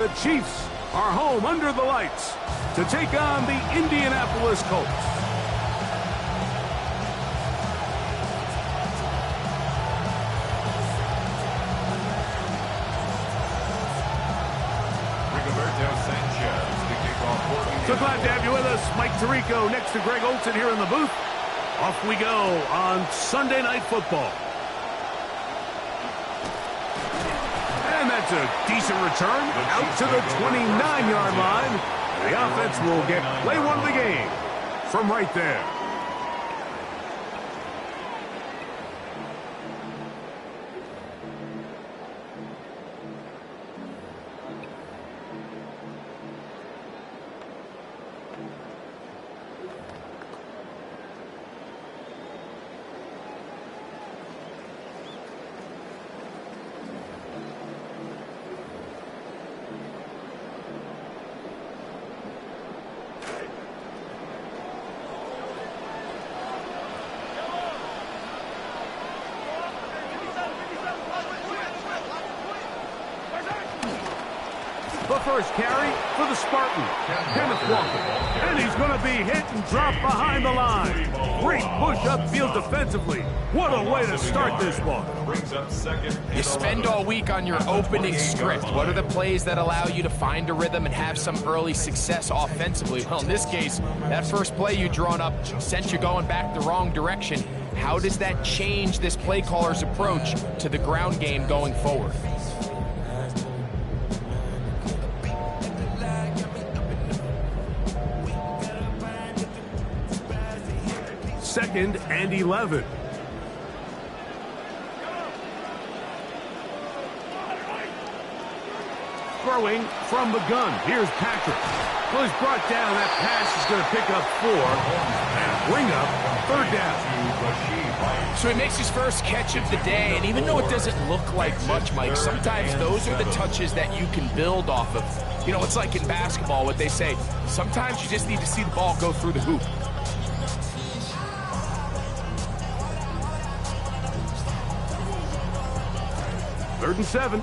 The Chiefs are home under the lights to take on the Indianapolis Colts. So glad to have you with us. Mike Tirico next to Greg Olson here in the booth. Off we go on Sunday Night Football. And that's a decent return out to the 29-yard line. The offense will get play one of the game from right there. The first carry for the Spartan, Kenneth Walker. And he's going to be hit and dropped behind the line. Great push upfield defensively. What a way to start this one. You spend all week on your opening script. What are the plays that allow you to find a rhythm and have some early success offensively? Well, in this case, that first play you drawn up sent you going back the wrong direction. How does that change this play caller's approach to the ground game going forward? Second and 11. Throwing from the gun. Here's Patrick. Well, he's brought down. That pass is going to pick up 4 and bring up third down. So he makes his first catch of the day, and even though it doesn't look like much, Mike, sometimes those are the touches that you can build off of. You know, it's like in basketball, what they say, sometimes you just need to see the ball go through the hoop. Third and 7.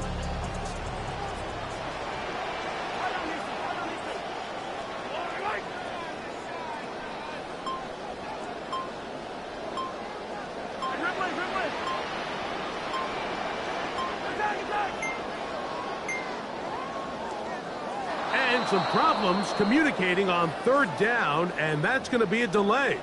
And some problems communicating on third down, and that's going to be a delay.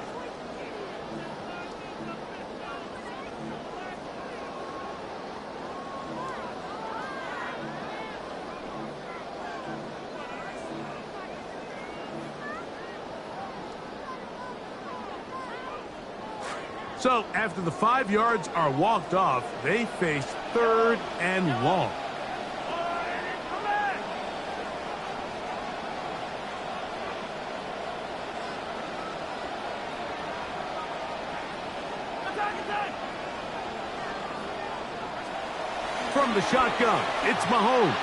So, after the 5 yards are walked off, they face third and long. From the shotgun, it's Mahomes.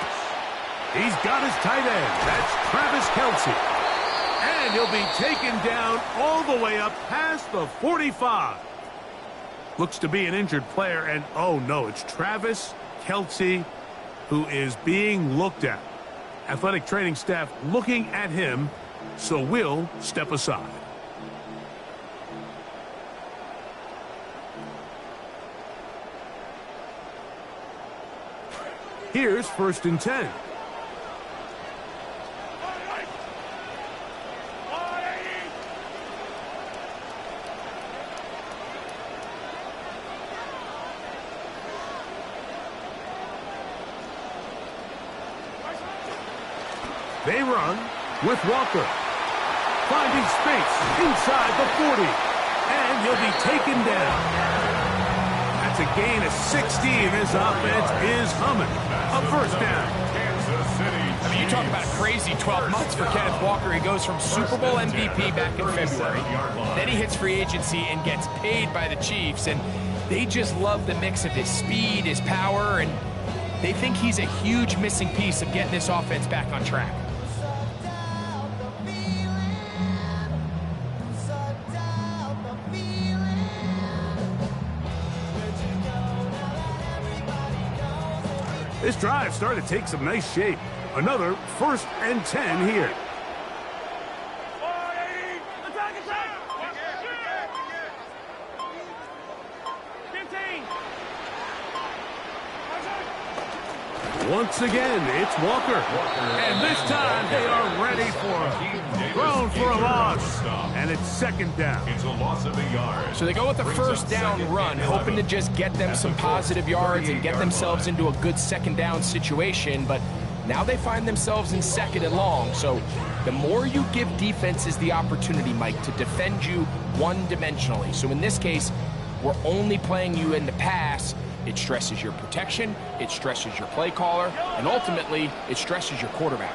He's got his tight end. That's Travis Kelce. And he'll be taken down all the way up past the 45. Looks to be an injured player, and oh no, it's Travis Kelce who is being looked at. Athletic training staff looking at him, so we'll step aside. Here's first and 10. They run with Walker. Finding space inside the 40. And he'll be taken down. That's a gain of 16. This offense is humming. A first down. I mean, you talk about a crazy 12 months for Kenneth Walker. He goes from Super Bowl MVP back in February. Then he hits free agency and gets paid by the Chiefs. And they just love the mix of his speed, his power, and they think he's a huge missing piece of getting this offense back on track. This drive started to take some nice shape. Another 1st and 10 here. Once again, it's Walker. And this time they are ready for him. Thrown for a loss. And it's 2nd down. It's a loss of a yard. So they go with a 1st down run, hoping to just get them some positive yards and get themselves into a good 2nd down situation. But now they find themselves in 2nd and long. So the more you give defenses the opportunity, Mike, to defend you one-dimensionally. So in this case, we're only playing you in the pass. It stresses your protection, it stresses your play caller, and ultimately, it stresses your quarterback.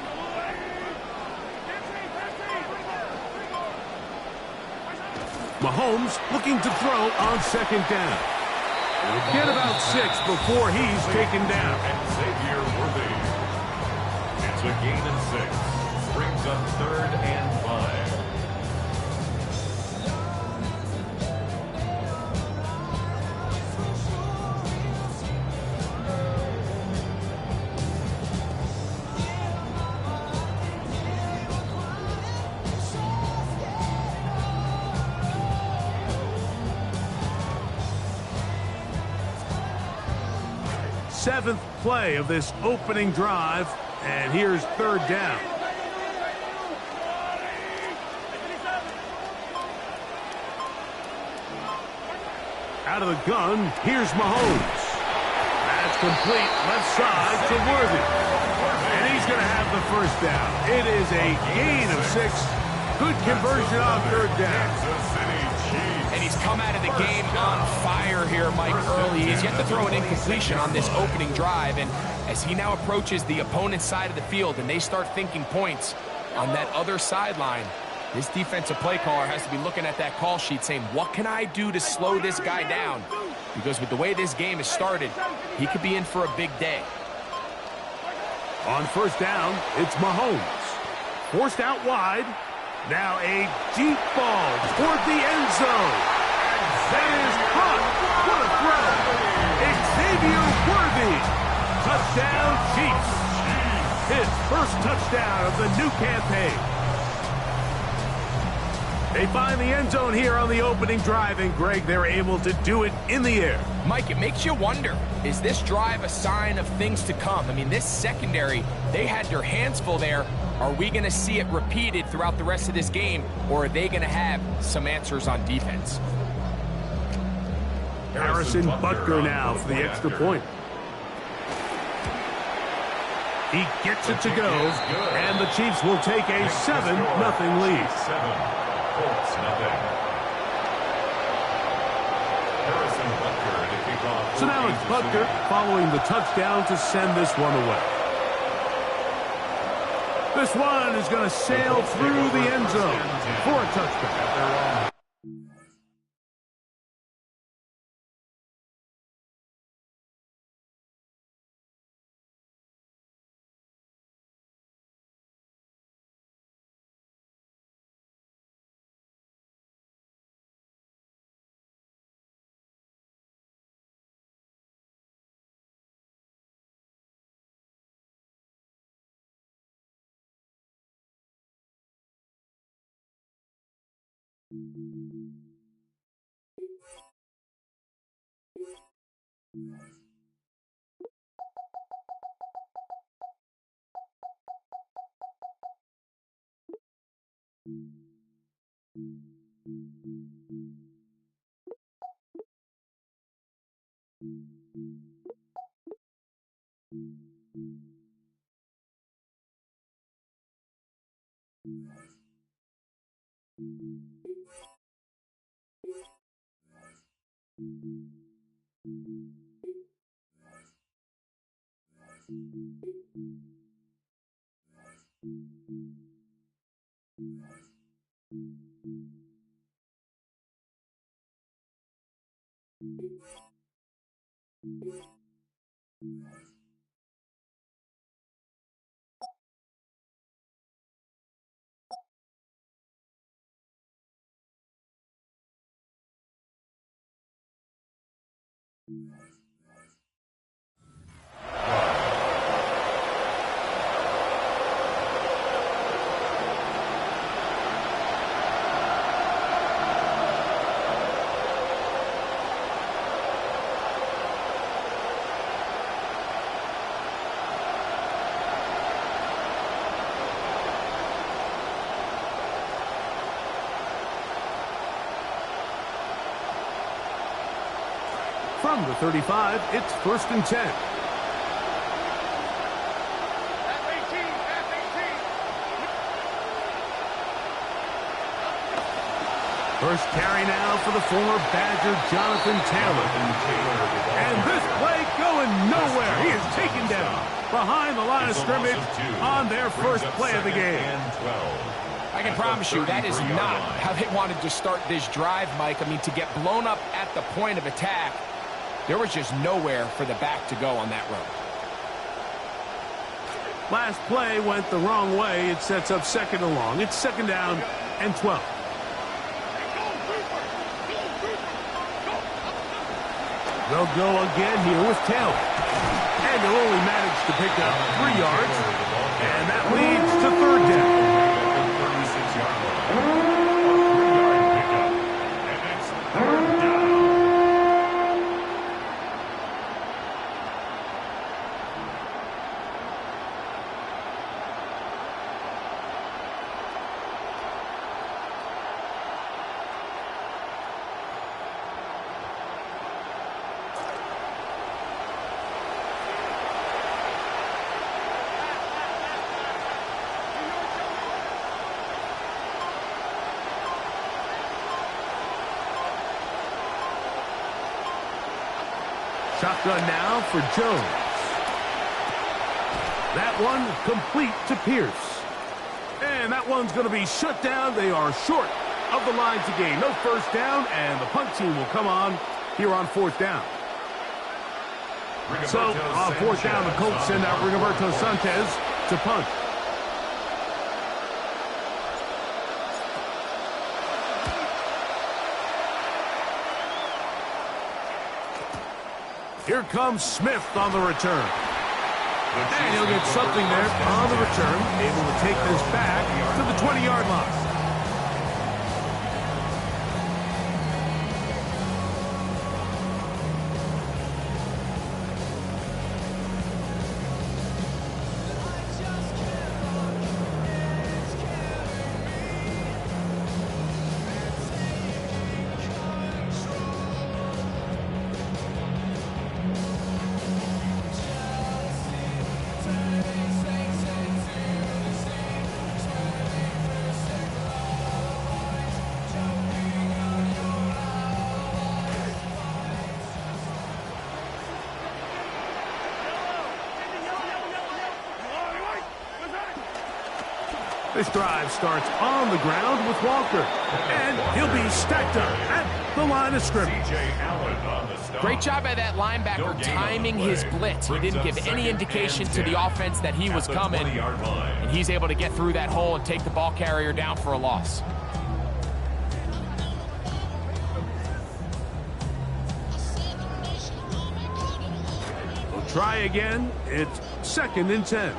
Mahomes looking to throw on 2nd down. He'll get about 6 before he's taken down. And Xavier Worthy. It's a gain of 6. Brings up 3rd and 5. Seventh play of this opening drive, and here's 3rd down. Out of the gun, here's Mahomes. That's complete left side to Worthy. And he's going to have the 1st down. It is a gain of 6. Good conversion on 3rd down. And he's come out of the game on fire here, Mike, early. He's yet to throw an incompletion on this opening drive. And as he now approaches the opponent's side of the field and they start thinking points on that other sideline, his defensive play caller has to be looking at that call sheet saying, what can I do to slow this guy down? Because with the way this game has started, he could be in for a big day. On 1st down, it's Mahomes. Forced out wide. Now a deep ball toward the end zone. That is caught. What a throw. Xavier Worthy. Touchdown, Chiefs. His 1st touchdown of the new campaign. They find the end zone here on the opening drive, and Greg, they're able to do it in the air. Mike, it makes you wonder, is this drive a sign of things to come? I mean, this secondary, they had their hands full there. Are we going to see it repeated throughout the rest of this game, or are they going to have some answers on defense? Harrison Butker now for the extra point. He gets it to go, and the Chiefs will take a 7-0 lead. 7. Colts, nothing. Harrison Butker to kick off. So now it's Butker following the touchdown to send this one away. This one is going to sail through the end zone for a touchdown. From the 35, it's 1st and 10. First carry now for the former Badger, Jonathan Taylor. And this play going nowhere. He is taken down behind the line of scrimmage on their first play of the game. I can promise you that is not how they wanted to start this drive, Mike. I mean, to get blown up at the point of attack, there was just nowhere for the back to go on that run. Last play went the wrong way. It sets up 2nd and long. It's 2nd down and 12. They'll go again here with Taylor. And they'll only manage to pick up 3 yards. And that leads to 3rd down. Shotgun now for Jones. That one complete to Pierce. And that one's going to be shut down. They are short of the line to gain. No first down, and the punt team will come on here on 4th down. So on 4th down, the Colts send out Rigoberto Sanchez to punt. Here comes Smith on the return. And he'll get something there on the return, able to take this back to the 20-yard line. This drive starts on the ground with Walker. And he'll be stacked up at the line of scrimmage. Great job by that linebacker timing his blitz. He didn't give any indication to the offense that he was coming. And he's able to get through that hole and take the ball carrier down for a loss. We'll try again. It's 2nd and 10.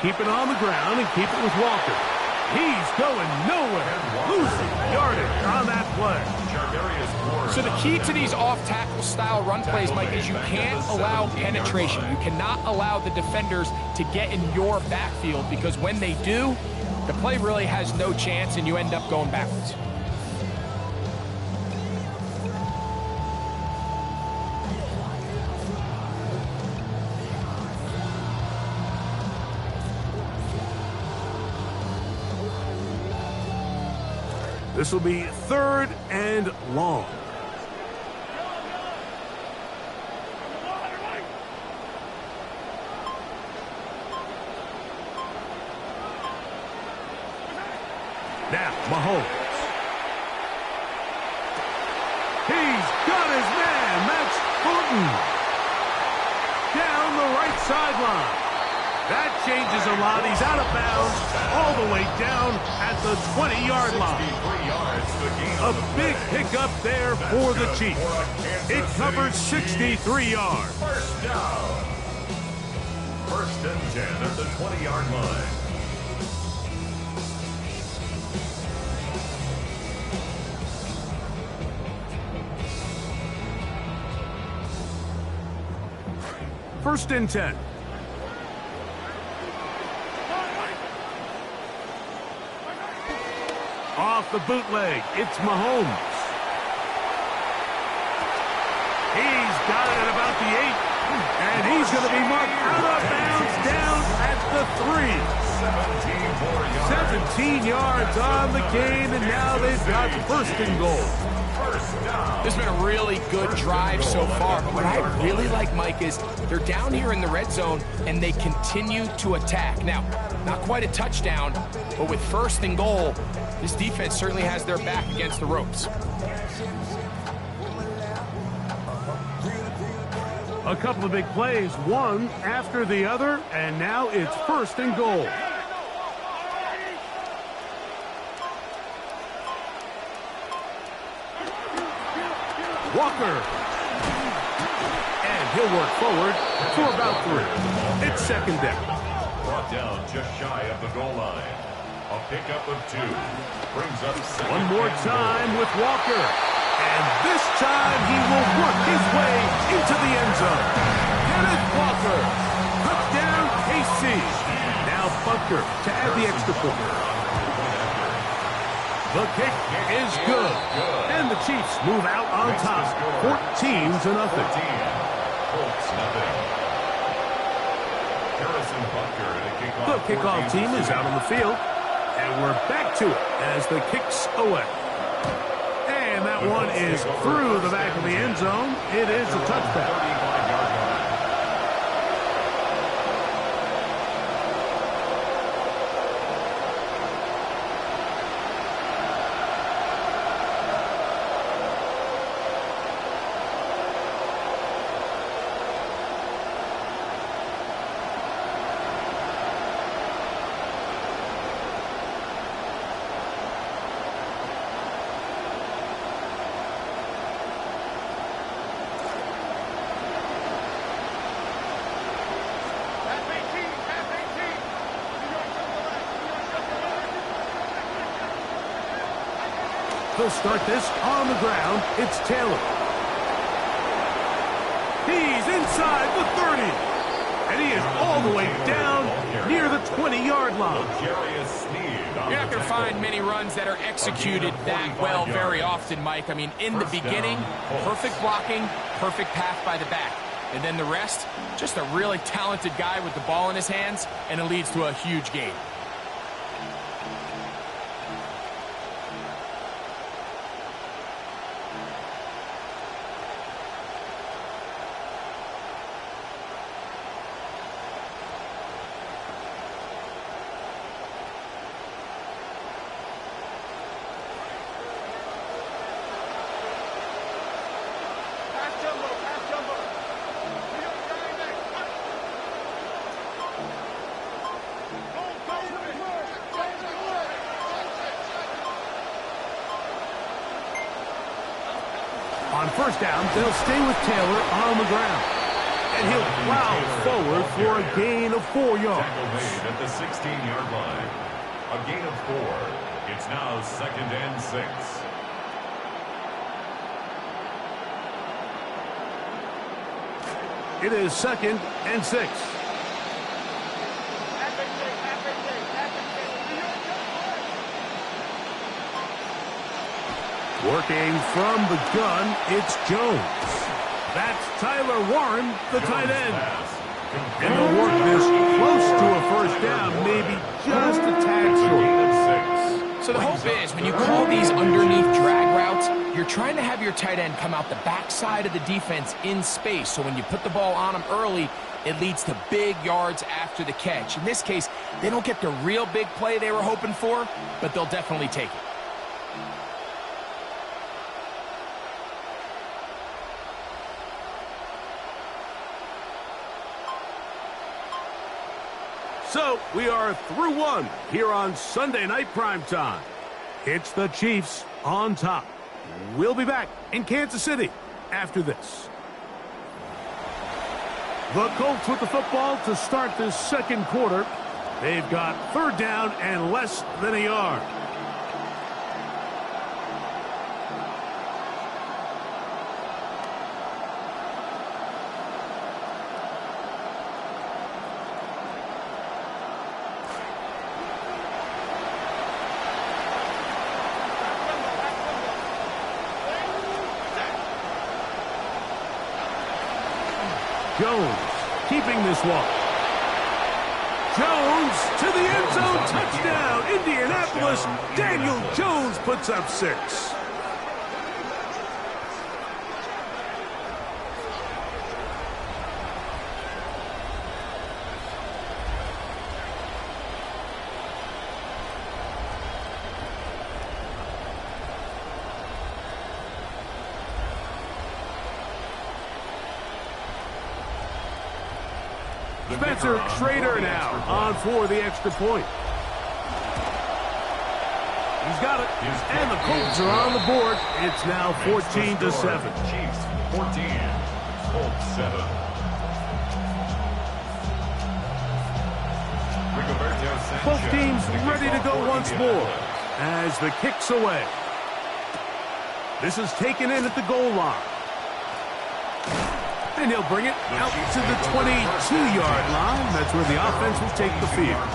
Keep it on the ground and keep it with Walker. He's going nowhere. Losing yardage on that play. So the key to these off-tackle style run plays, Mike, is you can't allow penetration. You cannot allow the defenders to get in your backfield, because when they do, the play really has no chance and you end up going backwards. This will be 3rd and long. Now, Mahomes. He's got his man. That's Fulton. Down the right sideline. That changes a lot. He's out of bounds all the way down at the 20-yard line. A big pickup there for the Chiefs. It covers 63 yards. First down. 1st and 10 at the 20-yard line. First and 10. off the bootleg. It's Mahomes. He's got it at about the 8. And he's going to be marked out of bounds down at the 3. 17 yards on the gain, and now they've got first and goal. This has been a really good drive so far, but what I really like, Mike, is they're down here in the red zone, and they continue to attack. Now, not quite a touchdown, but with first and goal, this defense certainly has their back against the ropes. A couple of big plays, one after the other, and now it's first and goal. Walker. And he'll work forward for about 3. It's second down. Brought down just shy of the goal line. A pickup of 2. Brings up one more time with Walker. And this time he will work his way into the end zone. Kenneth Walker. Touchdown, KC. Now Bunker to add the extra point. The kick is good. And the Chiefs move out on top. 14-0. The kickoff team is out on the field. And we're back to it as the kick's away. And that one is through the back of the end zone. It is a touchback. They'll start this on the ground. It's Taylor. He's inside the 30. And he is all the way down near the 20-yard line. You're not going to find many runs that are executed that well very often, Mike. I mean, in the beginning, perfect blocking, perfect path by the back. And then the rest, just a really talented guy with the ball in his hands, and it leads to a huge gain. On first down, they'll stay with Taylor on the ground. And he'll plow forward for a gain of 4 yards. Tackle made at the 16-yard line. A gain of 4. It's now 2nd and 6. It is 2nd and 6. Working from the gun, it's Jones. That's Tyler Warren, the tight end. And they'll work this close to a first down, maybe just a tad short. So the hope is, when you call these underneath drag routes, you're trying to have your tight end come out the backside of the defense in space. So when you put the ball on him early, it leads to big yards after the catch. In this case, they don't get the real big play they were hoping for, but they'll definitely take it. So we are through one here on Sunday Night Primetime. It's the Chiefs on top. We'll be back in Kansas City after this. The Colts with the football to start this second quarter. They've got third down and less than a yard. Jones keeping this one. Jones to the end zone, touchdown, Indianapolis. Daniel Jones puts up 6. Spencer Schrader now on for the extra point. He's got it, and the Colts are on the board. It's now 14-7. Chiefs 14, Colts 7. Both teams ready to go once more as the kick's away. This is taken in at the goal line. And he'll bring it out to the 22-yard line. That's where the offense will take the field.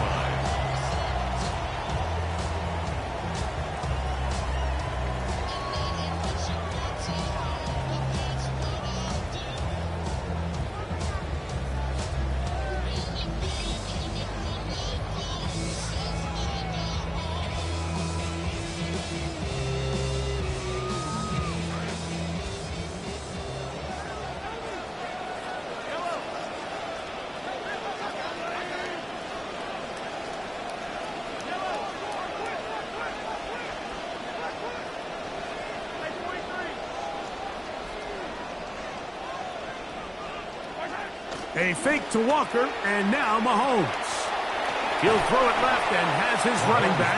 A fake to Walker, and now Mahomes. He'll throw it left and has his running back.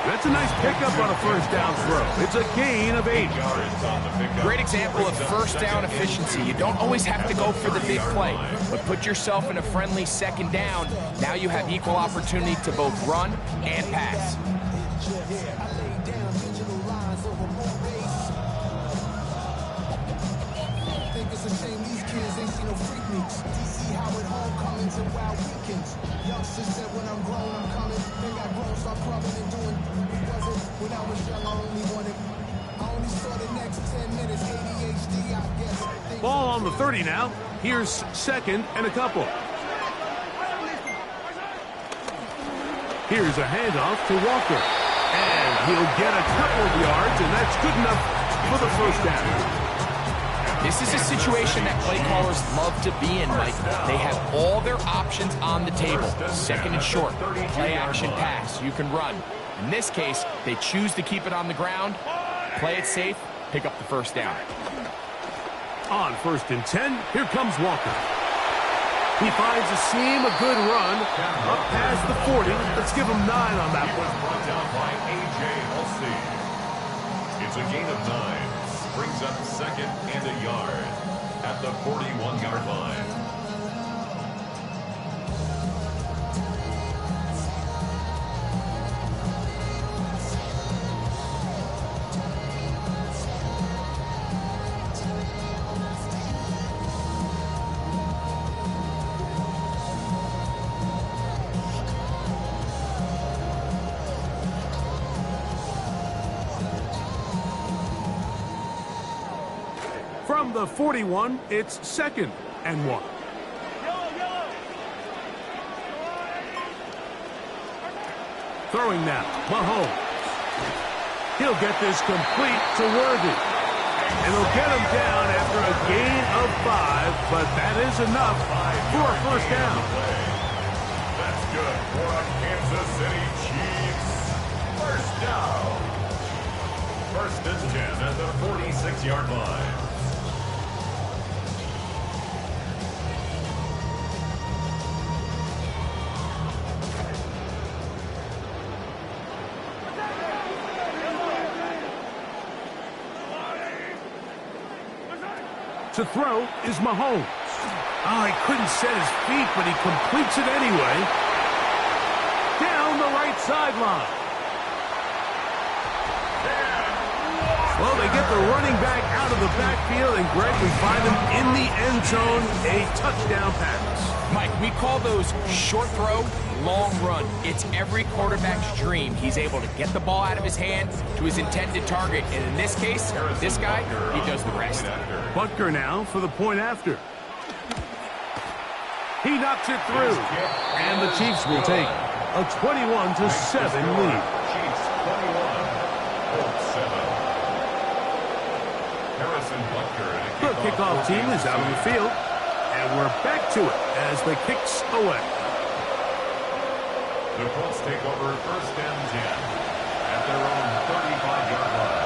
That's a nice pickup on a first down throw. It's a gain of 8. Great example of first down efficiency. You don't always have to go for the big play, but put yourself in a friendly second down. Now you have equal opportunity to both run and pass. Ball on the 30 now. Here's second and a couple. Here's a handoff to Walker. And he'll get a couple of yards, and that's good enough for the first down. This is a situation that play callers love to be in, Mike. They have all their options on the table. Second and short, play action pass, you can run. In this case, they choose to keep it on the ground, play it safe, pick up the first down. On 1st and 10, here comes Walker. He finds a seam, a good run, up past the 40. Let's give him 9 on that one. Brought down by A.J. Hulsey. It's a gain of 9. Brings up second and a yard at the 41-yard line. From the 41, it's 2nd and 1. Throwing now, Mahomes. He'll get this complete to Worthy. And he'll get him down after a gain of 5, but that is enough for a first down. That's good for a Kansas City Chiefs. First down. 1st and 10 at the 46-yard line. To throw is Mahomes. Oh, he couldn't set his feet, but he completes it anyway. Down the right sideline. Well, they get the running back out of the backfield, and Greg, we find him in the end zone, a touchdown pass. Mike, we call those short throw, long run. It's every quarterback's dream. He's able to get the ball out of his hand to his intended target. And in this case, this guy, he does the rest. Butker now for the point after. He knocks it through. And the Chiefs will take a 21-7 lead. Chiefs 21, Colts 7. The kickoff team is out on the field, and we're back to it as the kick's away. The Colts take over 1st and 10 at their own 35-yard line.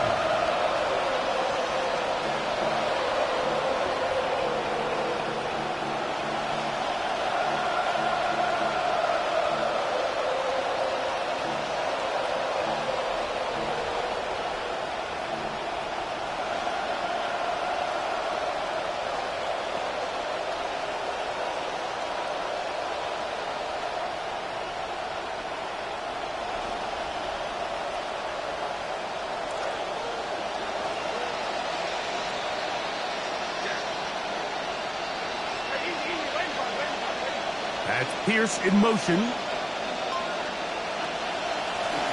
That's Pierce in motion.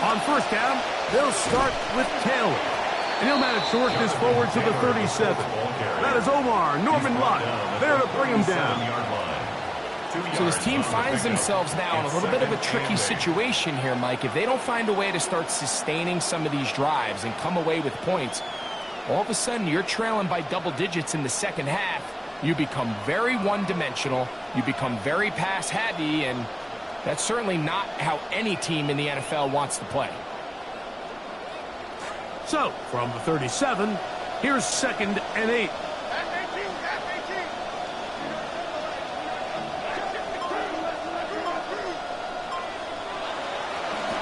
On 1st down, they'll start with Taylor. And he'll manage to work this forward to the 37. That is Omar Norman Lott there to bring him down. So this team finds themselves now in a little bit of a tricky situation here, Mike. If they don't find a way to start sustaining some of these drives and come away with points, all of a sudden you're trailing by double digits in the second half. You become very one-dimensional, you become very pass-heavy, and that's certainly not how any team in the NFL wants to play. So, from the 37, here's 2nd and 8.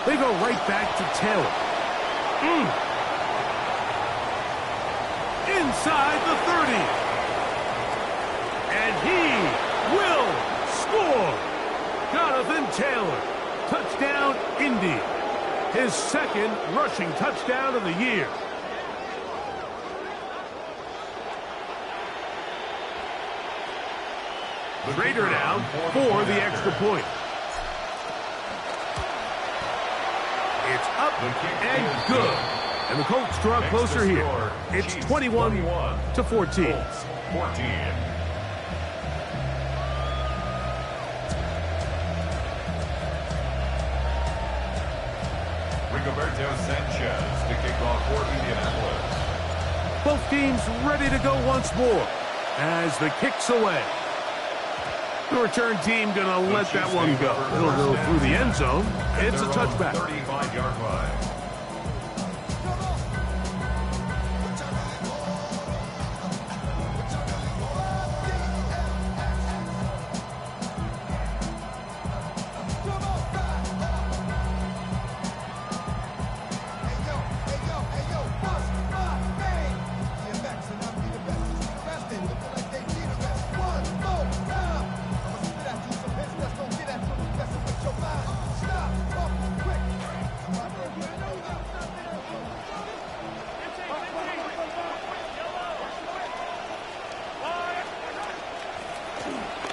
They go right back to Taylor. Inside the 30. And he will score. Jonathan Taylor, touchdown Indy. His 2nd rushing touchdown of the year. Raider down for the extra point. It's up and good. And the Colts draw closer here. It's 21-14. 14. Roberto Sanchez to kick off for Indianapolis. Both teams ready to go once more as the kick's away. The return team going to let that one go. It'll go through the end zone. It's a touchback. 35-yard line.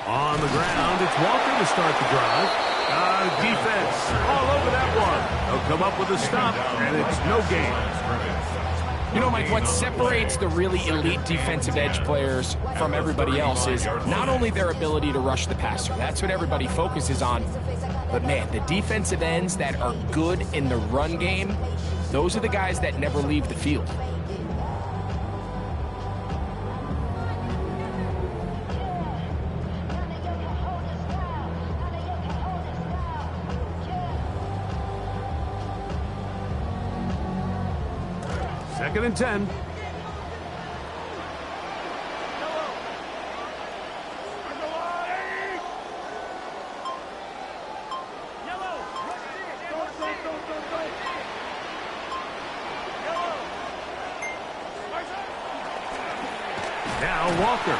On the ground, it's Walker to start the drive. Defense all over that one. They'll come up with a stop, and it's no gain. You know, Mike, what separates the really elite defensive edge players from everybody else is not only their ability to rush the passer. That's what everybody focuses on. But, man, the defensive ends that are good in the run game, those are the guys that never leave the field. Second and 10. Now Walker.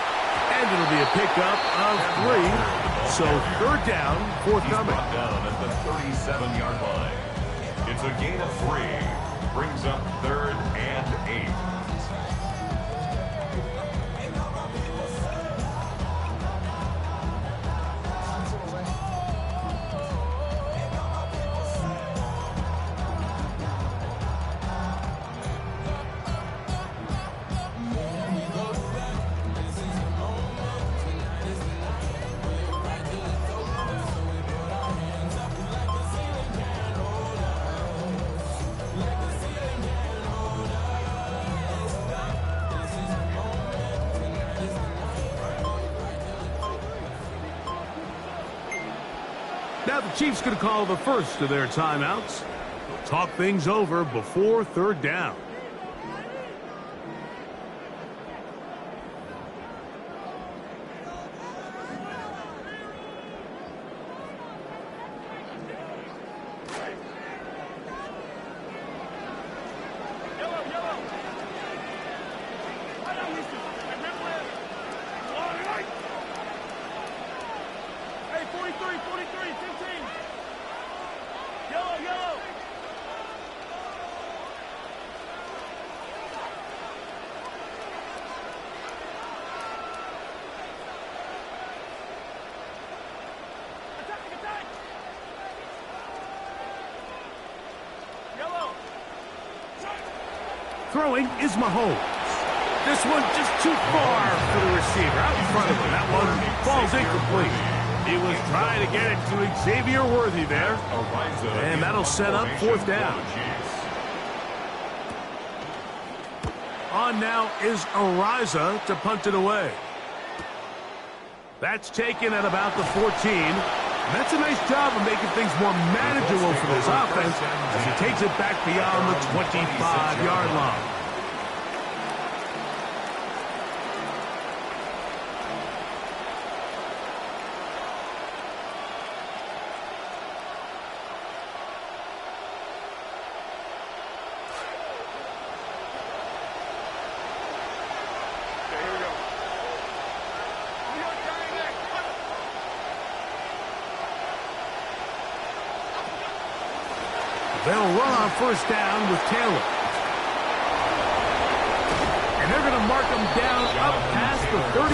And it'll be a pickup of 3. So 3rd down, forthcoming. He's brought down at the 37-yard line. It's a gain of 3. Brings up 3rd and 8. Now the Chiefs going to call the first of their timeouts. They'll talk things over before third down. Throwing is Mahomes. This one just too far for the receiver. Out in front of him. That one falls incomplete. He was trying to get it to Xavier Worthy there. And that'll set up fourth down. On now is Ariza to punt it away. That's taken at about the 14. And that's a nice job of making things more manageable for this offense as he takes it back beyond the 25-yard line. They'll run on first down with Taylor. And they're going to mark him down up past the 35.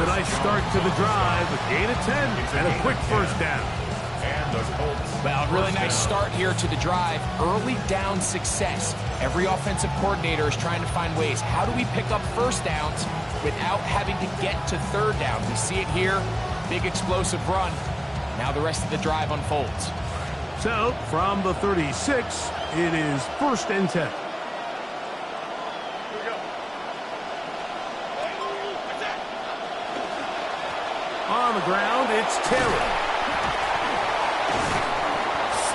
A nice start to the drive, a gain of 10, and a quick first down. Well, really nice start here to the drive. Early down success. Every offensive coordinator is trying to find ways. How do we pick up first downs without having to get to third down? We see it here. Big explosive run. Now the rest of the drive unfolds. So, from the 36, it is first and 10. On the ground, it's Taylor.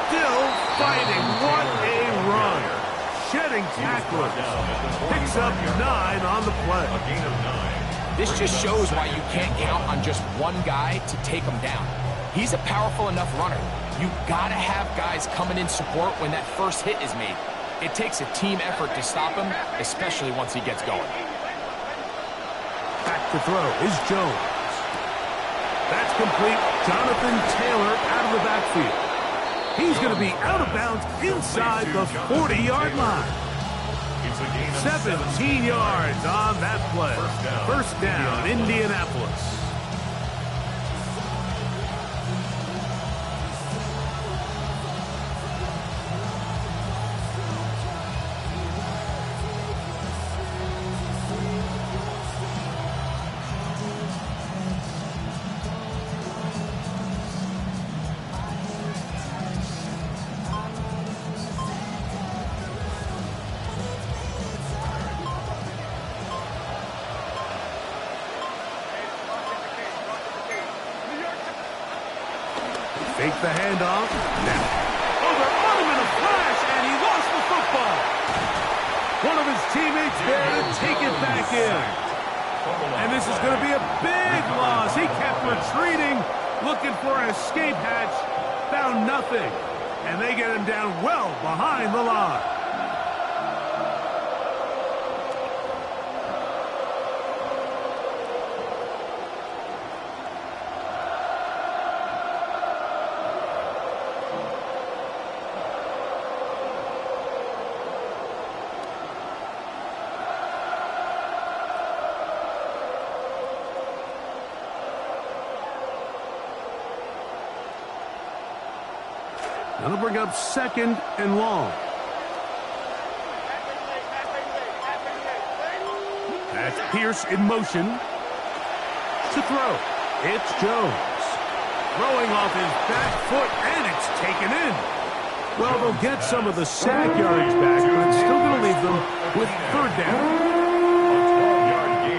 Still fighting. What a run. Shedding tacklers. Picks up 9 on the play. This just shows why you can't count on just one guy to take him down. He's a powerful enough runner. You gotta have guys coming in support when that first hit is made. It takes a team effort to stop him, especially once he gets going. Back to throw is Jones. That's complete. Jonathan Taylor out of the backfield. He's going to be out of bounds inside the 40-yard line. 17 yards on that play. First down, Indianapolis. Fake the handoff. Now, they're on him in a flash, and he lost the football. One of his teammates there to take it back in. And this is going to be a big loss. He kept retreating, looking for an escape hatch, found nothing. And they get him down well behind the line. That'll bring up second and long. That's Pierce in motion to throw. It's Jones. Throwing off his back foot, and it's taken in. Well, they'll get some of the sack yards back, but it's still going to leave them with third down. A 12-yard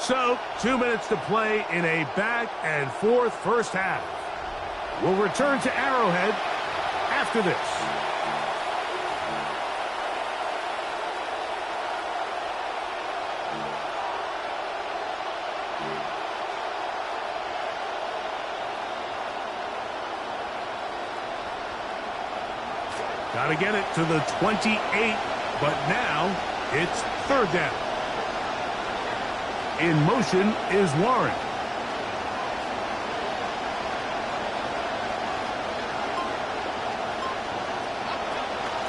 So, 2 minutes to play in a back-and-forth first half. We'll return to Arrowhead after this. Got to get it to the 28, but now it's third down. In motion is Warren.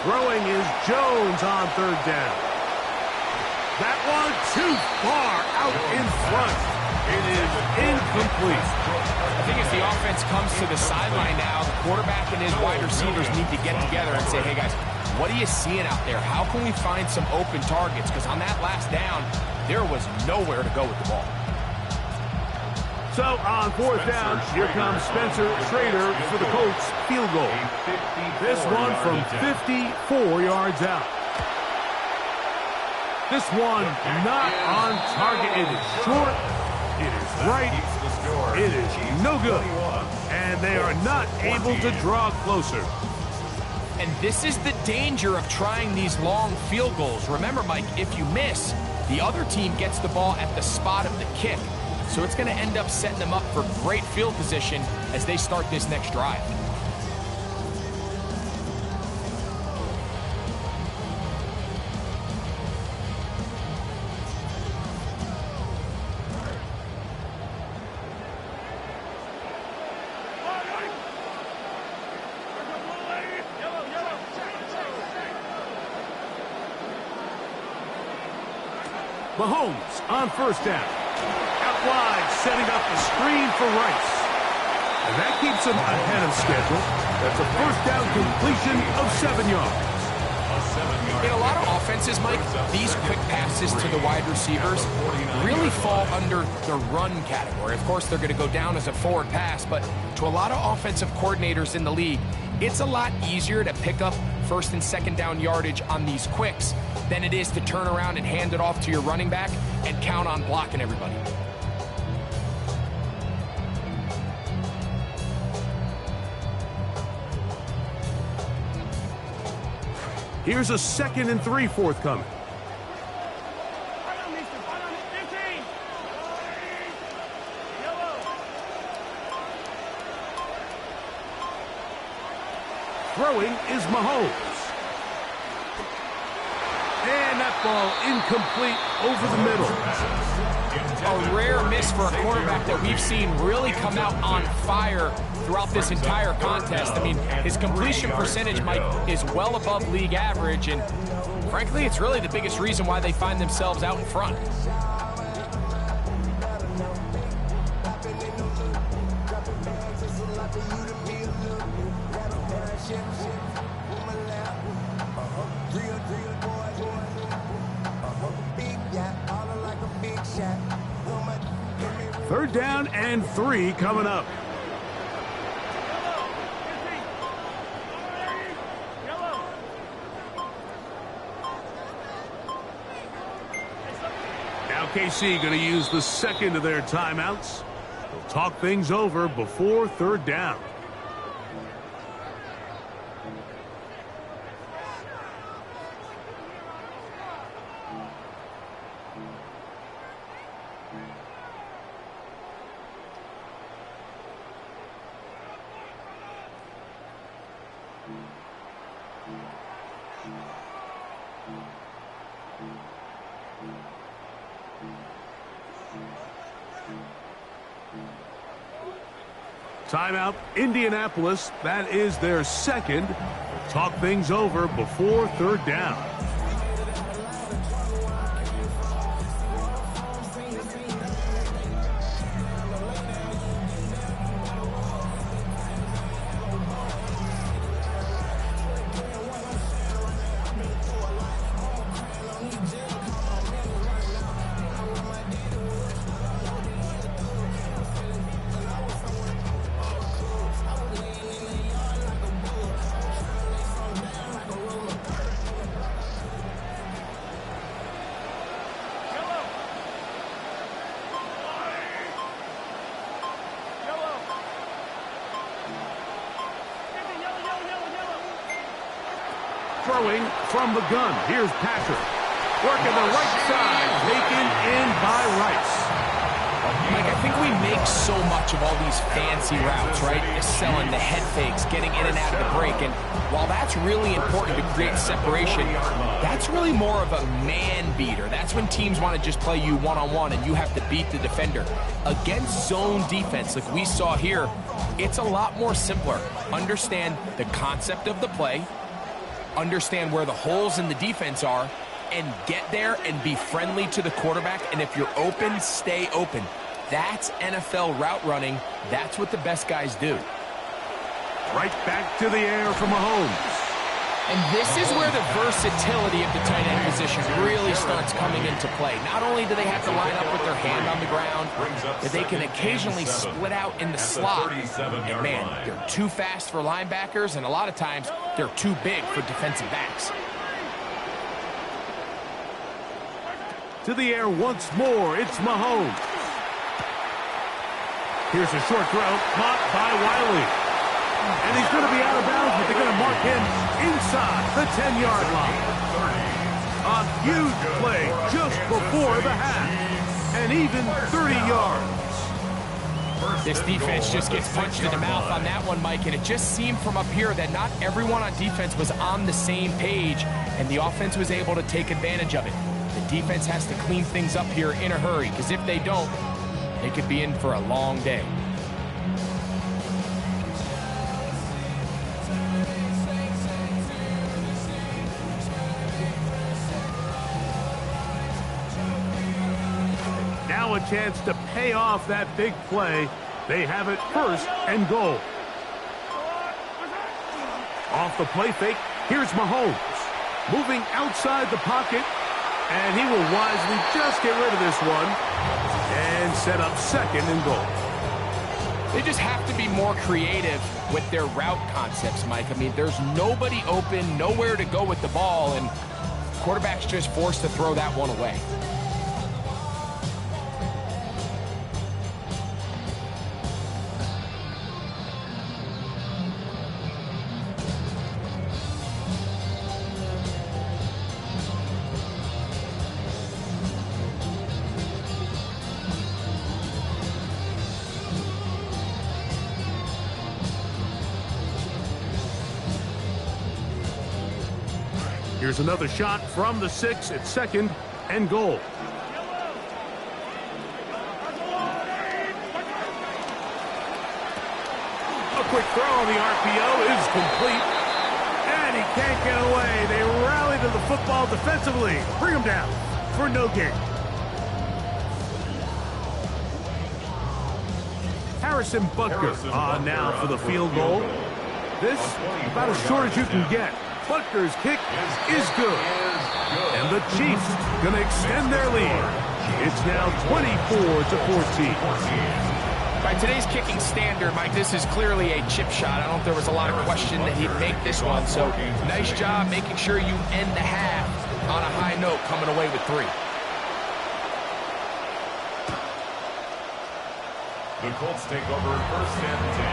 Throwing is Jones on third down. That one too far out in front. It is incomplete. I think as the offense comes to the sideline now, the quarterback and his wide receivers need to get together and say, hey guys, what are you seeing out there? How can we find some open targets? Because on that last down, there was nowhere to go with the ball. So on fourth down, here comes Spencer Schrader for the Colts field goal. This one from 54 yards out. This one not on target. It is short. It is right. It is no good. And they are not able to draw closer. And this is the danger of trying these long field goals. Remember, Mike, if you miss, the other team gets the ball at the spot of the kick. So it's going to end up setting them up for great field position as they start this next drive. Mahomes on first down. Out wide, setting up the screen for Rice. And that keeps him ahead of schedule. That's a first down completion of 7 yards. In a lot of offenses, Mike, these quick passes to the wide receivers really fall under the run category. Of course, they're going to go down as a forward pass, but to a lot of offensive coordinators in the league, it's a lot easier to pick up first and second down yardage on these quicks than it is to turn around and hand it off to your running back and count on blocking everybody. Here's a 2nd and 3 forthcoming. Throwing is Mahomes. And that ball incomplete over the middle. A rare miss for a quarterback that we've seen really come out on fire throughout this entire contest. I mean, his completion percentage, Mike, is well above league average, and frankly, it's really the biggest reason why they find themselves out in front. Third down and 3 coming up. Now KC going to use the second of their timeouts. They'll talk things over before third down. Timeout, Indianapolis. That is their second. Talk things over before third down. Throwing from the gun. Here's Patrick. Working the right side. Taken in by Rice. Mike, I think we make so much of all these fancy routes, right? Selling the head fakes, getting in and out of the break. And while that's really important to create separation, that's really more of a man beater. That's when teams want to just play you one-on-one and you have to beat the defender. Against zone defense like we saw here, it's a lot more simpler. Understand the concept of the play, understand where the holes in the defense are, and get there and be friendly to the quarterback. And if you're open, stay open. That's NFL route running. That's what the best guys do. Right back to the air from Mahomes. And this is where the versatility of the tight end position really starts coming into play. Not only do they have to line up with their hand on the ground, but they can occasionally split out in the slot. And man, they're too fast for linebackers, and a lot of times they're too big for defensive backs. To the air once more, it's Mahomes. Here's a short throw, caught by Wiley. And he's going to be out of bounds, but they're going to mark him inside the 10-yard line. A huge play just before the half. And even 30 yards. This defense just gets punched in the mouth on that one, Mike, and it just seemed from up here that not everyone on defense was on the same page, and the offense was able to take advantage of it. The defense has to clean things up here in a hurry, because if they don't, they could be in for a long day. Now a chance to pay off that big play. They have it first and goal. Off the play fake, here's Mahomes. Moving outside the pocket, and he will wisely just get rid of this one and set up second and goal. They just have to be more creative with their route concepts, Mike. I mean, there's nobody open, nowhere to go with the ball, and quarterback's just forced to throw that one away. Here's another shot from the 6 at second and goal. A quick throw on the RPO is complete. And he can't get away. They rally to the football defensively. Bring him down for no gain. Harrison Butker on now for the field goal. This about as short as you can get. Butker's kick is good. And the Chiefs going to extend their lead. It's now 24-14. By today's kicking standard, Mike, this is clearly a chip shot. I don't think there was a lot of question that he'd make this one. So nice job making sure you end the half on a high note, coming away with 3. The Colts take over first and 10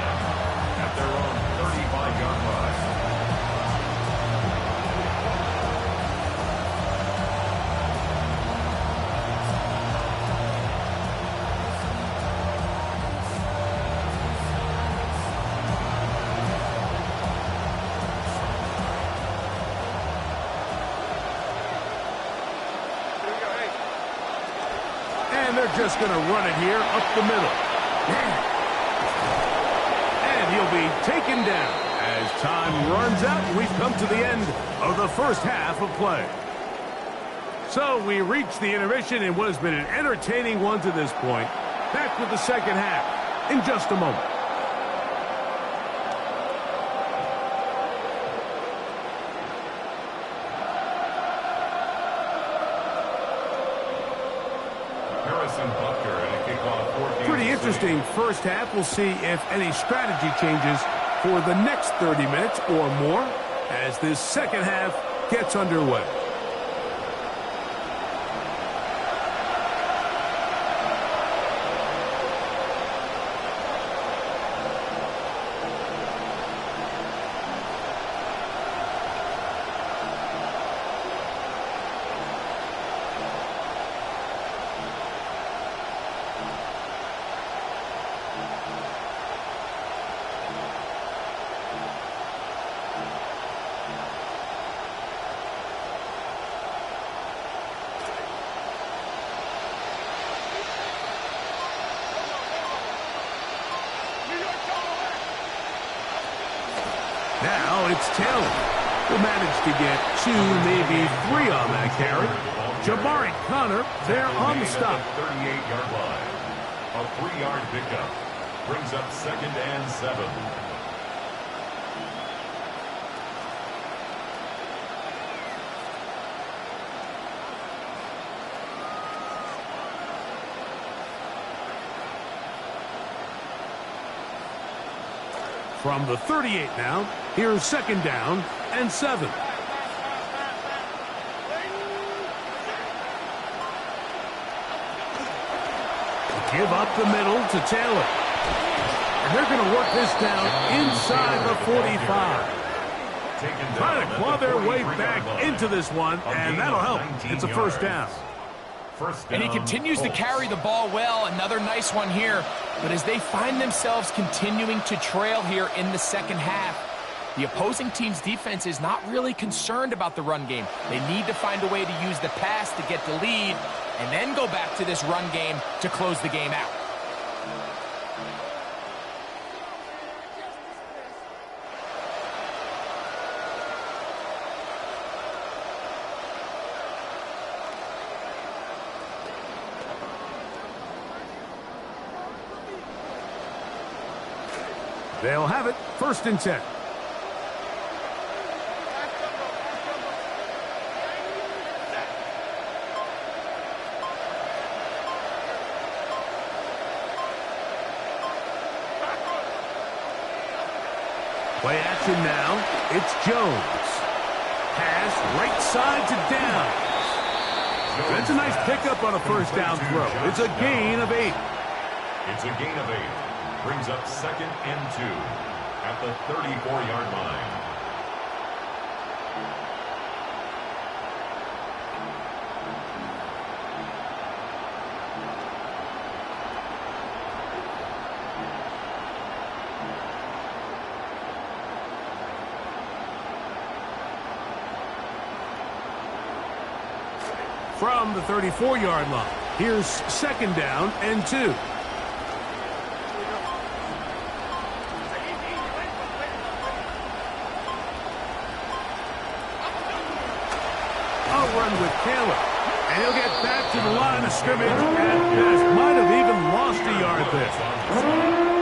at their own 35-yard line. And they're just going to run it here up the middle. And he'll be taken down as time runs out. And we've come to the end of the first half of play. So we reach the intermission in what has been an entertaining one to this point. Back with the second half in just a moment. Pretty interesting first half. We'll see if any strategy changes for the next 30 minutes or more as this second half gets underway. Now it's Taylor, who managed to get 2, maybe 3 on that carry. Jabari Connor there on the stop. 38-yard line. A 3-yard pickup brings up 2nd and 7. From the 38 now, here's 2nd down and 7. Give up the middle to Taylor. And they're going to work this down inside the 45. Trying to claw their way back into this one, and that'll help. It's a 1st down. And he continues to carry the ball well. Another nice one here. But as they find themselves continuing to trail here in the 2nd half, the opposing team's defense is not really concerned about the run game. They need to find a way to use the pass to get the lead and then go back to this run game to close the game out. They'll have it 1st and 10. Play action now. It's Jones. Pass right side to Downs. That's a nice pickup on a 1st down throw. It's a gain of 8. It's a gain of 8. Brings up 2nd and 2 at the 34-yard line. From the 34-yard line, here's 2nd down and 2. Run with Taylor, and he'll get back to the line of scrimmage at best. Might have even lost a yard there.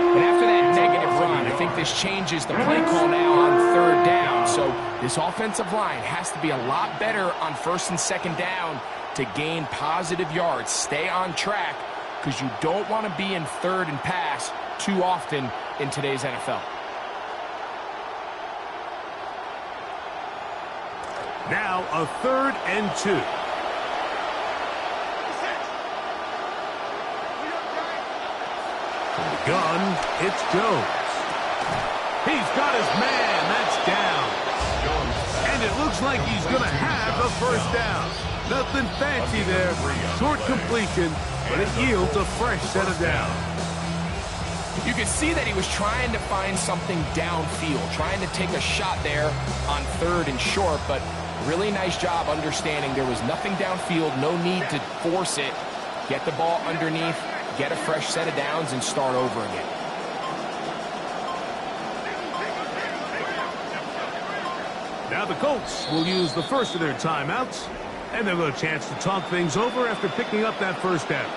And after that negative run, I think this changes the play call now on 3rd down. So this offensive line has to be a lot better on 1st and 2nd down to gain positive yards. Stay on track, because you don't want to be in 3rd and pass too often in today's NFL. Now a 3rd and 2. From the gun, it's Jones. He's got his man. That's down. And it looks like he's going to have the 1st down. Nothing fancy there. Short completion, but it yields a fresh set of downs. You could see that he was trying to find something downfield, trying to take a shot there on 3rd and short, but really nice job understanding there was nothing downfield, no need to force it. Get the ball underneath, get a fresh set of downs, and start over again. Now the Colts will use the first of their timeouts, and they'll have a chance to talk things over after picking up that 1st down.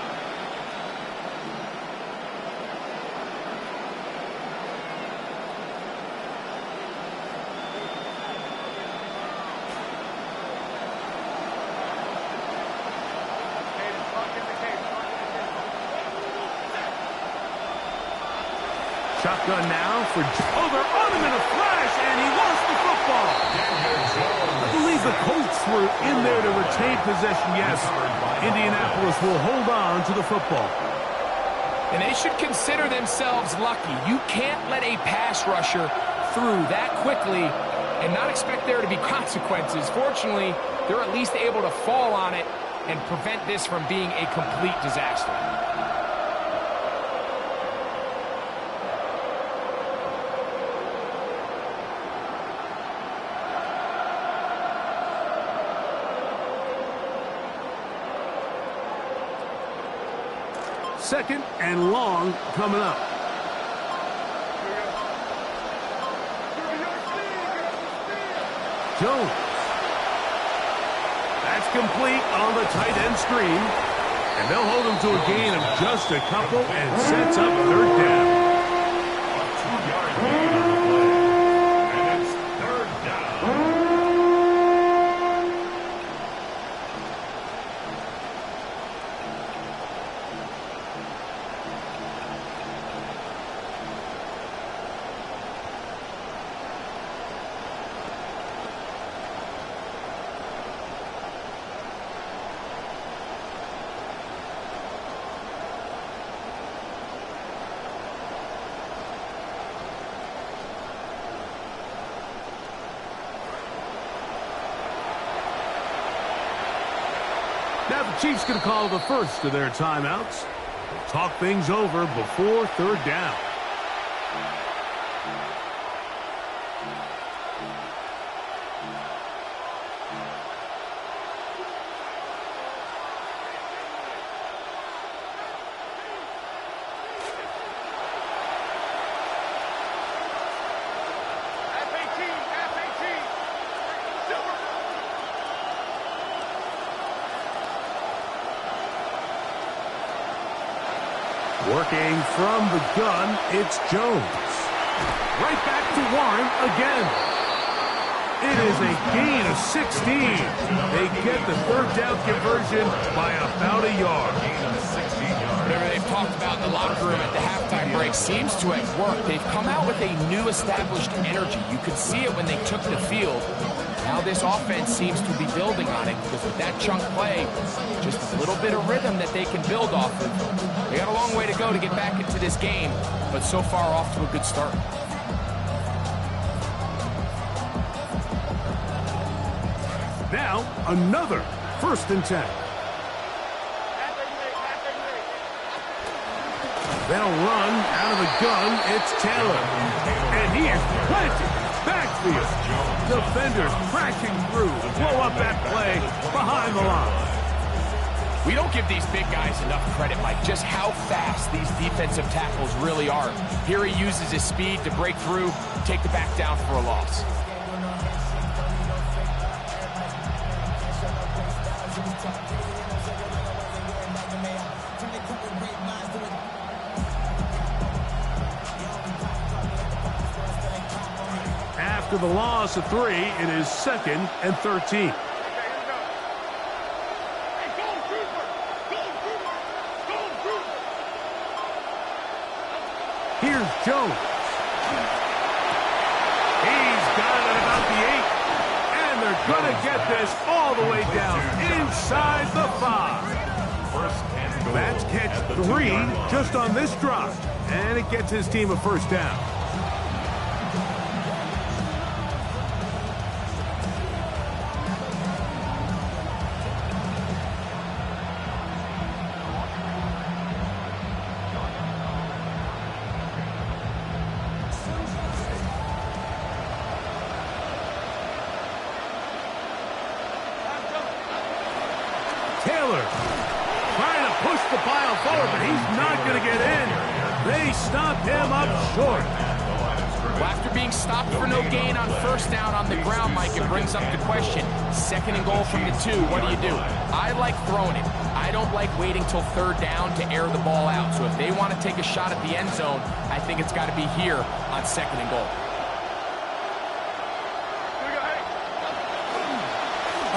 Shotgun now for... Oh, they're on him in a flash, and he lost the football. I believe the Colts were in there to retain possession, yes. Indianapolis will hold on to the football. And they should consider themselves lucky. You can't let a pass rusher through that quickly and not expect there to be consequences. Fortunately, they're at least able to fall on it and prevent this from being a complete disaster. Second and long coming up. Jones. That's complete on the tight end screen. And they'll hold him to a gain of just a couple and sets up third down. A 2-yard gain on the play. And it's third down. Now the Chiefs going to call the first of their timeouts. They'll talk things over before third down. Working from the gun, it's Jones. Right back to Warren again. It is a gain of 16. They get the third down conversion by about a yard. Whatever they've talked about in the locker room at the halftime break seems to have worked. They've come out with a new established energy. You could see it when they took the field. Now this offense seems to be building on it because with that chunk play, just a little bit of rhythm that they can build off of. They got a long way to go to get back into this game, but so far off to a good start. Now, another 1st and 10. They'll run out of the gun. It's Taylor. And he is planted. Backfield. Defenders crashing through to blow up that play behind the line. We don't give these big guys enough credit, Mike, just how fast these defensive tackles really are. Here he uses his speed to break through, take the back down for a loss. After the loss of 3, it is 2nd and 13. Here's Jones. He's got it about the 8. And they're going to get this all the way down inside the 5. First and goal. That's catch 3 just on this drive. And it gets his team a first down. Taylor trying to push the pile forward, but he's not going to get in. They stopped him up short. Well, after being stopped for no gain on first down on the ground, Mike, it brings up the question. 2nd and goal from the 2, what do? I like throwing it. I don't like waiting till third down to air the ball out. So if they want to take a shot at the end zone, I think it's got to be here on 2nd and goal.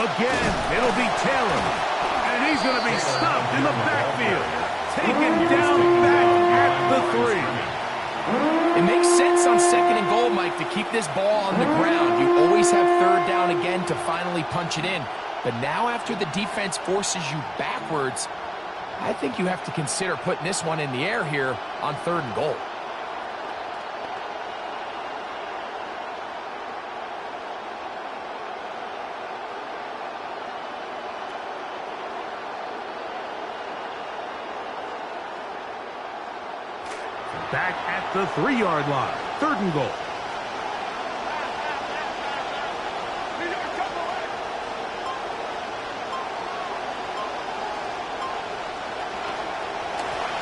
Again, it'll be Taylor. And he's going to be stopped in the backfield. Taken down back at the 3. It makes sense on 2nd and goal, Mike, to keep this ball on the ground. You always have third down again to finally punch it in. But now after the defense forces you backwards, I think you have to consider putting this one in the air here on 3rd and goal. Back at the 3-yard line. 3rd and goal.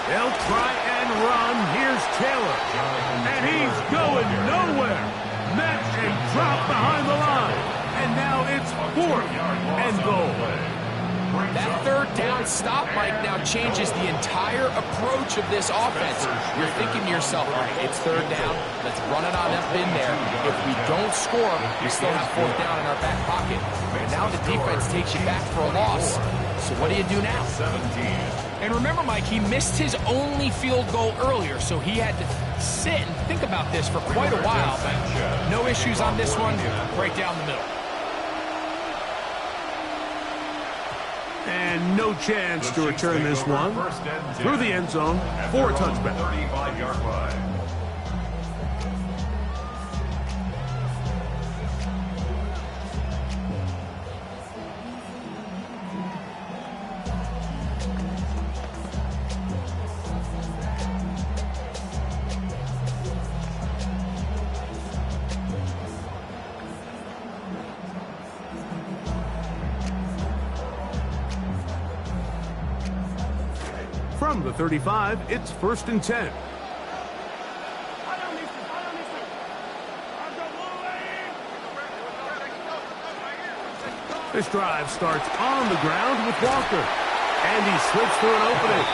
They'll try and run. Here's Taylor. And he's going nowhere. Met and dropped behind the line. And now it's 4th and goal. That third down stop, Mike, now changes the entire approach of this offense. You're thinking to yourself, all right, it's 3rd down. Let's run it on up in there. If we don't score, we still have 4th down in our back pocket. And now the defense takes you back for a loss. So what do you do now? 17. And remember, Mike, he missed his only field goal earlier, so he had to sit and think about this for quite a while. But no issues on this one. Right down the middle. And no chance to return this one through the end zone for a touchback. 35-yard line. From the 35, it's 1st and 10. This drive starts on the ground with Walker. And he slips through an opening.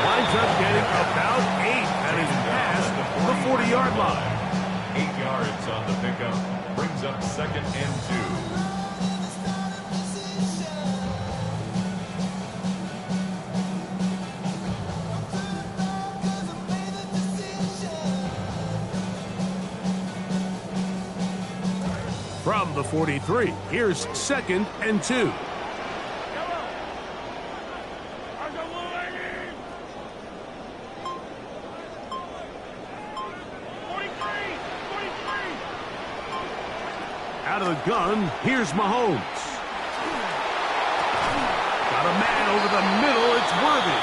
Winds up getting about 8 that is past the 40-yard line. 8 yards on the pickup. Brings up 2nd and 2. From the 43, here's 2nd and 2. Out of the gun, here's Mahomes. Got a man over the middle, it's Worthy.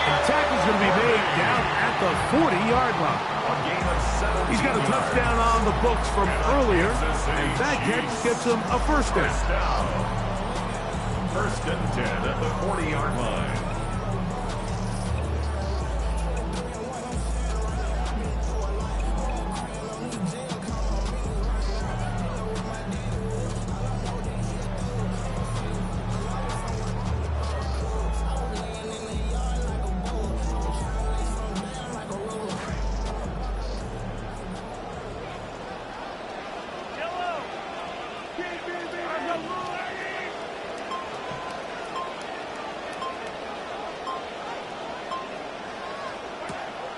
The tackle's going to be made down at the 40-yard line. He's got a touchdown on the books from earlier, and that catch gets him a 1st down. 1st and 10 at the 40-yard line.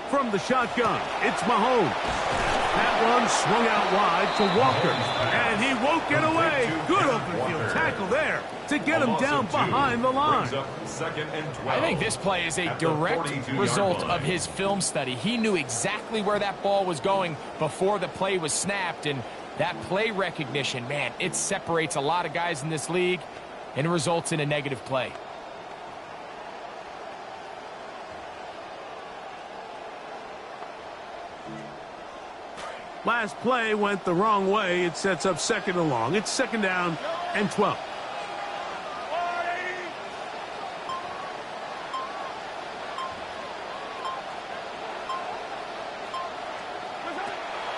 From the shotgun, it's Mahomes. That one swung out wide to Walker, and he won't get away. Good open field tackle there to get him down behind the line. 2nd and 12. I think this play is a direct result of his film study. He knew exactly where that ball was going before the play was snapped, and that play recognition, man, it separates a lot of guys in this league and results in a negative play. Last play went the wrong way. It sets up 2nd and long. It's 2nd down and 12.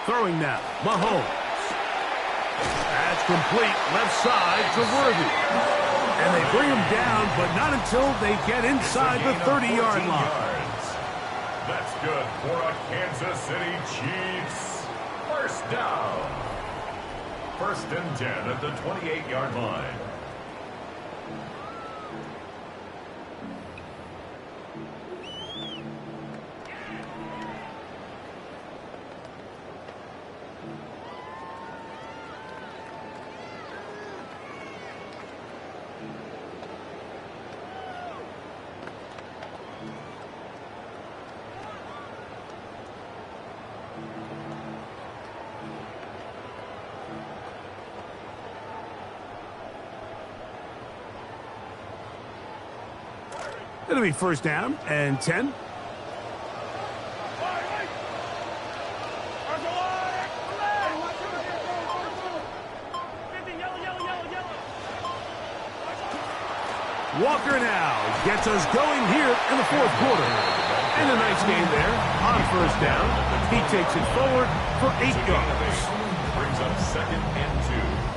Throwing now, Mahomes. That's complete, left side to Worthy. And they bring him down, but not until they get inside the 30-yard line. That's good for a Kansas City Chiefs. 1st down. 1st and 10 at the 28-yard line. It'll be 1st down and 10. Walker now gets us going here in the 4th quarter. And a nice game there on 1st down. He takes it forward for 8 yards. Brings up 2nd and 2.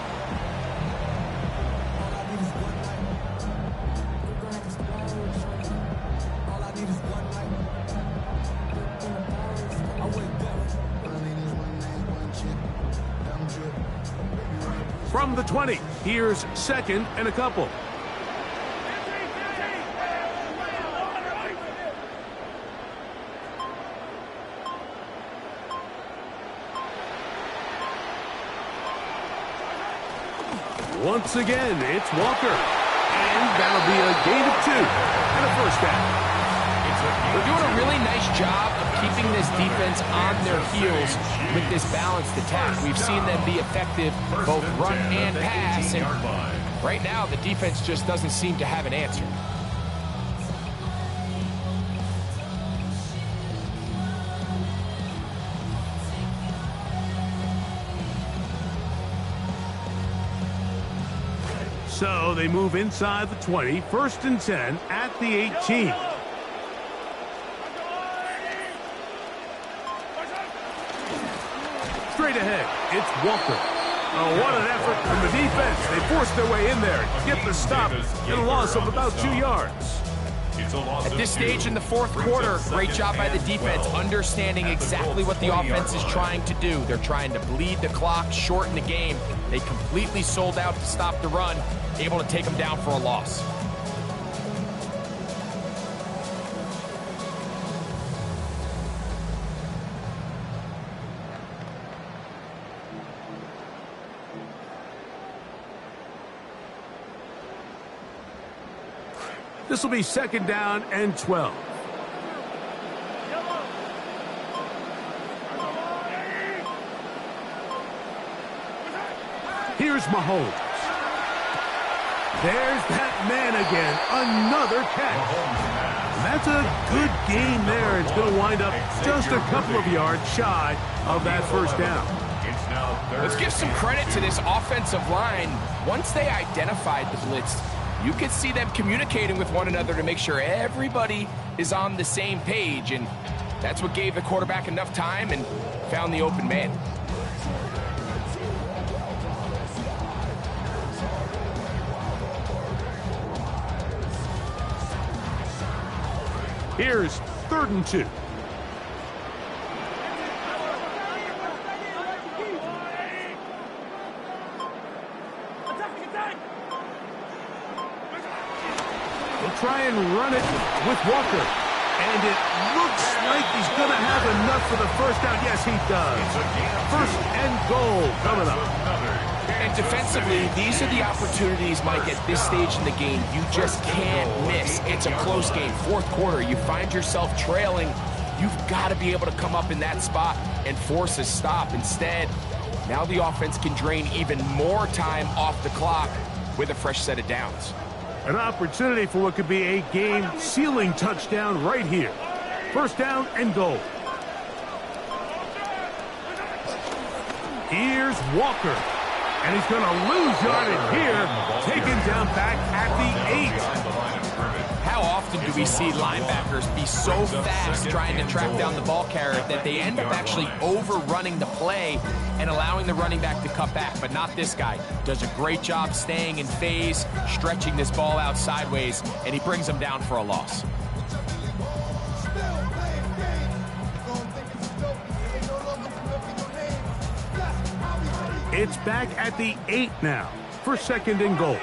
From the 20, here's second and a couple. Once again, it's Walker. And that'll be a gain of 2 and a first down. They're doing a really nice job of keeping this defense on their heels with this balanced attack. We've seen them be effective both run and pass, and right now the defense just doesn't seem to have an answer. So they move inside the 20, first and 10 at the 18. Straight ahead, it's Walker. Oh, what an effort from the defense. They forced their way in there, get the stop, and a loss of about 2 yards. At this stage in the fourth quarter, great job by the defense, understanding exactly what the offense is trying to do. They're trying to bleed the clock, shorten the game. They completely sold out to stop the run, able to take them down for a loss. This will be second down and 12. Here's Mahomes. There's that man again. Another catch. That's a good game there. It's going to wind up just a couple of yards shy of that first down. Let's give some credit to this offensive line. Once they identified the blitz, you could see them communicating with one another to make sure everybody is on the same page, and that's what gave the quarterback enough time and found the open man. Here's third and 2. Try and run it with Walker. And it looks like he's going to have enough for the first down. Yes, he does. First and goal coming up. And defensively, these are the opportunities, Mike, at this stage in the game you just can't miss. It's a close game. Fourth quarter, you find yourself trailing. You've got to be able to come up in that spot and force a stop. Instead, now the offense can drain even more time off the clock with a fresh set of downs. An opportunity for what could be a game-sealing touchdown right here. First down and goal. Here's Walker. And he's going to lose yardage here. Taken down back at the 8. How often do we see linebackers be so fast trying to track down the ball carrier that they end up actually overrunning the play and allowing the running back to cut back? But not this guy. Does a great job staying in phase, stretching this ball out sideways, and he brings them down for a loss. It's back at the 8 now for second and goal.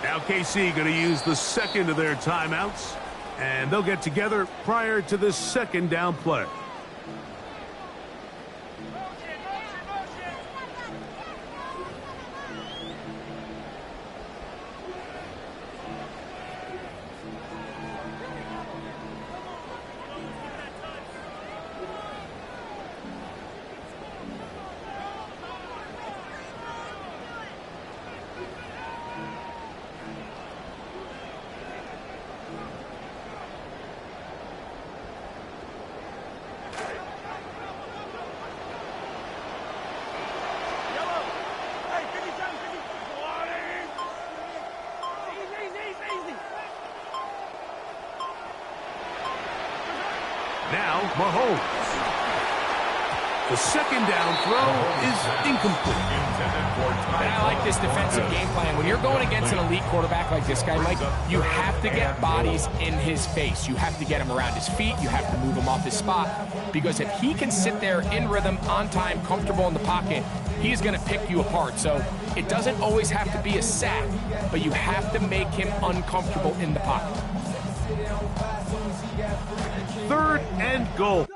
Now KC going to use the second of their timeouts, and they'll get together prior to this second down play. Now, Mahomes. The second down throw is incomplete. And I like this defensive game plan. When you're going against an elite quarterback like this guy, Mike, you have to get bodies in his face. You have to get him around his feet. You have to move him off his spot. Because if he can sit there in rhythm, on time, comfortable in the pocket, he's going to pick you apart. So it doesn't always have to be a sack, but you have to make him uncomfortable in the pocket. 3rd and goal.